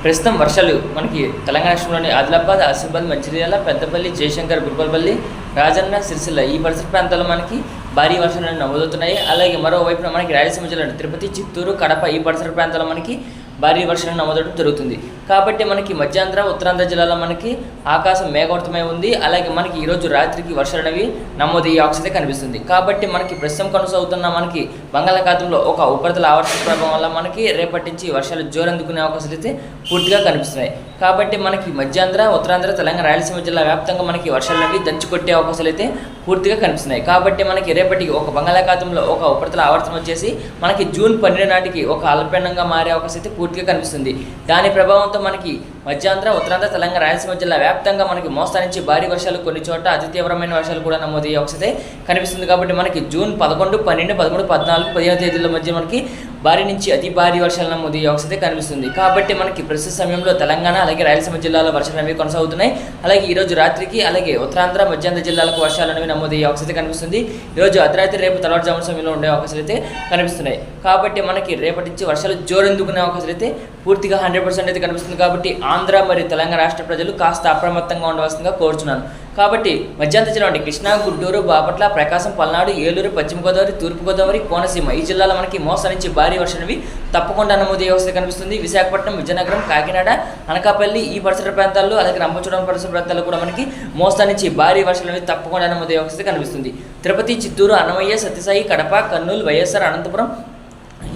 ప్రస్తుతం వర్షాలు మనకి తెలంగాణ రాష్ట్రంలోని ఆదిలాబాద్, ఆసిఫాబాద్, మంచిర్యాల, పెద్దపల్లి, జయశంకర్, గురుపల్లి, రాజన్న, సిరిసిల్ల ఈ పరిసర ప్రాంతాల్లో మనకి భారీ వర్షాలు నమోదవుతున్నాయి. అలాగే మరోవైపున మనకి రాయలసీమ జిల్లాలో తిరుపతి, చిత్తూరు, కడప ఈ పరిసర ప్రాంతాల్లో మనకి భారీ వర్షాలు నమోదవడం జరుగుతుంది. కాబట్టి మనకి మధ్యాంధ్ర, ఉత్తరాంధ్ర జిల్లాలో మనకి ఆకాశం మేఘావృతమై ఉంది. అలాగే మనకి ఈరోజు రాత్రికి వర్షాలు అనేవి నమోదయ్యే అవకాశం కనిపిస్తుంది. కాబట్టి మనకి ప్రస్తుతం కొనసాగుతున్న మనకి బంగాళాఖాతంలో ఒక ఉపరితల ఆవర్తన ప్రభావం వల్ల మనకి రేపటి నుంచి వర్షాలు జోరందుకునే అవకాశాలు అయితే పూర్తిగా కనిపిస్తున్నాయి. కాబట్టి మనకి మధ్యాంధ్ర, ఉత్తరాంధ్ర, తెలంగాణ, రాయలసీమ జిల్లా వ్యాప్తంగా మనకి వర్షాలు అనేవి దంచుకొట్టే అవకాశాలు అయితే పూర్తిగా కనిపిస్తున్నాయి. కాబట్టి మనకి రేపటికి ఒక బంగాళాఖాతంలో ఒక ఉపరితల ఆవర్తనం వచ్చేసి మనకి జూన్ 12 నాటికి ఒక అల్పపీడనంగా మారే అవకాశం అయితే పూర్తిగా కనిపిస్తుంది. దాని ప్రభావంతో మనకి మధ్యాంధ్ర, ఉత్తరాంధ్ర, తెలంగాణ, రాయలసీమ జిల్లా వ్యాప్తంగా మనకి మోస్తరు నుంచి భారీ వర్షాలు, కొన్ని చోట్ల అతి తీవ్రమైన వర్షాలు కూడా నమోదయ్యే అవకాశం కనిపిస్తుంది. కాబట్టి మనకి జూన్ 11, 12, 13, 14, 15 తేదీల మధ్య మనకి భారీ నుంచి అతి భారీ వర్షాలు నమోదయ్యే అవకాశం కనిపిస్తుంది. కాబట్టి మనకి ప్రస్తుత సమయంలో తెలంగాణ అలాగే రాయలసీమ జిల్లాలో వర్షాలు అనేవి కొనసాగుతున్నాయి. అలాగే ఈరోజు రాత్రికి అలాగే ఉత్తరాంధ్ర, మధ్యాంధ్ర జిల్లాలకు వర్షాలు అనేవి నమోదయ్యే అవకాశం కనిపిస్తుంది. ఈరోజు అర్ధరాత్రి, రేపు తెల్లవారుజామున సమయంలో ఉండే అవకాశాలు అయితే కనిపిస్తున్నాయి. కాబట్టి మనకి రేపటి నుంచి వర్షాలు జోరెందుకునే అవకాశాలు అయితే పూర్తిగా 100% అయితే కనిపిస్తుంది. కాబట్టి ఆంధ్ర మరియు తెలంగాణ రాష్ట్ర ప్రజలు కాస్త అప్రమత్తంగా ఉండవలసిందిగా కోరుచున్నాను. కాబట్టి మధ్యాంధ్ర జిల్లా కృష్ణా, గుంటూరు, బాపట్ల, ప్రకాశం, పల్నాడు, ఏలూరు, పశ్చిమ గోదావరి, తూర్పు గోదావరి, కోనసీమ ఈ జిల్లాలో మనకి మోస్తరు నుంచి భారీ వర్షాలు తప్పకుండా నమోదయ్యే అవకాశం కనిపిస్తుంది. విశాఖపట్నం, విజయనగరం, కాకినాడ, అనకాపల్లి ఈ పరిసర ప్రాంతాల్లో అలాగే రంపచోడవరం పరిసర ప్రాంతాల్లో కూడా మనకి మోస్తరు నుంచి భారీ వర్షాలు తప్పకుండా నమోదయ్యే అవకాశం కనిపిస్తుంది. తిరుపతి, చిత్తూరు, అన్నమయ్య, సత్యసాయి, కడప, కర్నూలు, వైఎస్ఆర్, అనంతపురం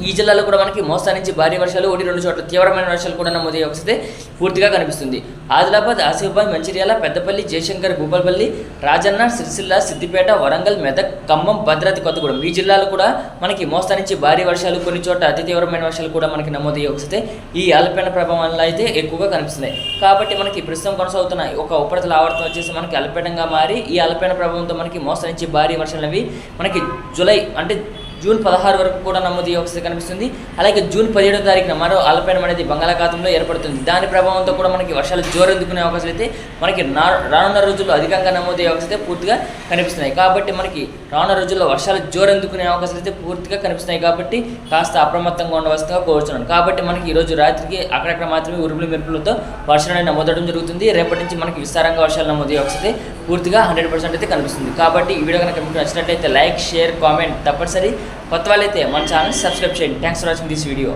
ఈ జిల్లాలో కూడా మనకి మోస్తరు నుంచి భారీ వర్షాలు, 1-2 చోట్ల తీవ్రమైన వర్షాలు కూడా నమోదయ్యే అవకాశం పూర్తిగా కనిపిస్తుంది. ఆదిలాబాద్, ఆసిఫాబాద్, మంచిర్యాల, పెద్దపల్లి, జయశంకర్, గురుపల్లి, రాజన్న, సిరిసిల్ల, సిద్దిపేట, వరంగల్, మెదక్, ఖమ్మం, భద్రాద్రి కొత్తగూడెం ఈ జిల్లాలో కూడా మనకి మోస్తరు నుంచి భారీ వర్షాలు, కొన్ని చోట్ల అతి తీవ్రమైన వర్షాలు కూడా మనకి నమోదయ్యే అవకాశం ఈ అల్పపీడన ప్రభావం వల్ల అయితే ఎక్కువగా కనిపిస్తున్నాయి. కాబట్టి మనకి ప్రస్తుతం కొనసాగుతున్న ఒక ఉపరితల ఆవర్తనం వచ్చేసి మనకి అల్పపీడనంగా మారి ఈ అల్పపీడన ప్రభావంతో మనకి మోస్తరు నుంచి భారీ వర్షాలు అవి మనకి జూలై అంటే జూన్ 16 వరకు కూడా నమోదయ్యే అవకాశం కనిపిస్తుంది. అలాగే జూన్ 17వ తారీఖున మరో అల్పపీడనం అనేది బంగాళాఖాతంలో ఏర్పడుతుంది. దాని ప్రభావంతో కూడా మనకి వర్షాలు జోరెందుకునే అవకాశాలు అయితే మనకి రానున్న రోజుల్లో అధికంగా నమోదయ్యే అవకాశం అయితే పూర్తిగా కనిపిస్తున్నాయి. కాబట్టి మనకి రానున్న రోజుల్లో వర్షాలు జోరెందుకునే అవకాశాలు అయితే పూర్తిగా కనిపిస్తున్నాయి. కాబట్టి కాస్త అప్రమత్తంగా ఉండవలసిందిగా కోరుతున్నాను. కాబట్టి మనకి ఈరోజు రాత్రికి అక్కడక్కడ మాత్రమే ఉరుములు మెరుపులతో వర్షాలు అనేది నమోదవడం జరుగుతుంది. రేపటి నుంచి మనకి విస్తారంగా వర్షాలు నమోదయ్యే అవకాశం అయితే పూర్తిగా 100% అయితే కనిపిస్తుంది. కాబట్టి ఈ వీడియో కనుక మీకు నచ్చినట్లయితే లైక్, షేర్, కామెంట్ తప్పనిసరి. కొత్త వాళ్ళైతే మన ఛానల్ సబ్స్క్రైబ్ చేయండి. Thanks for watching this video.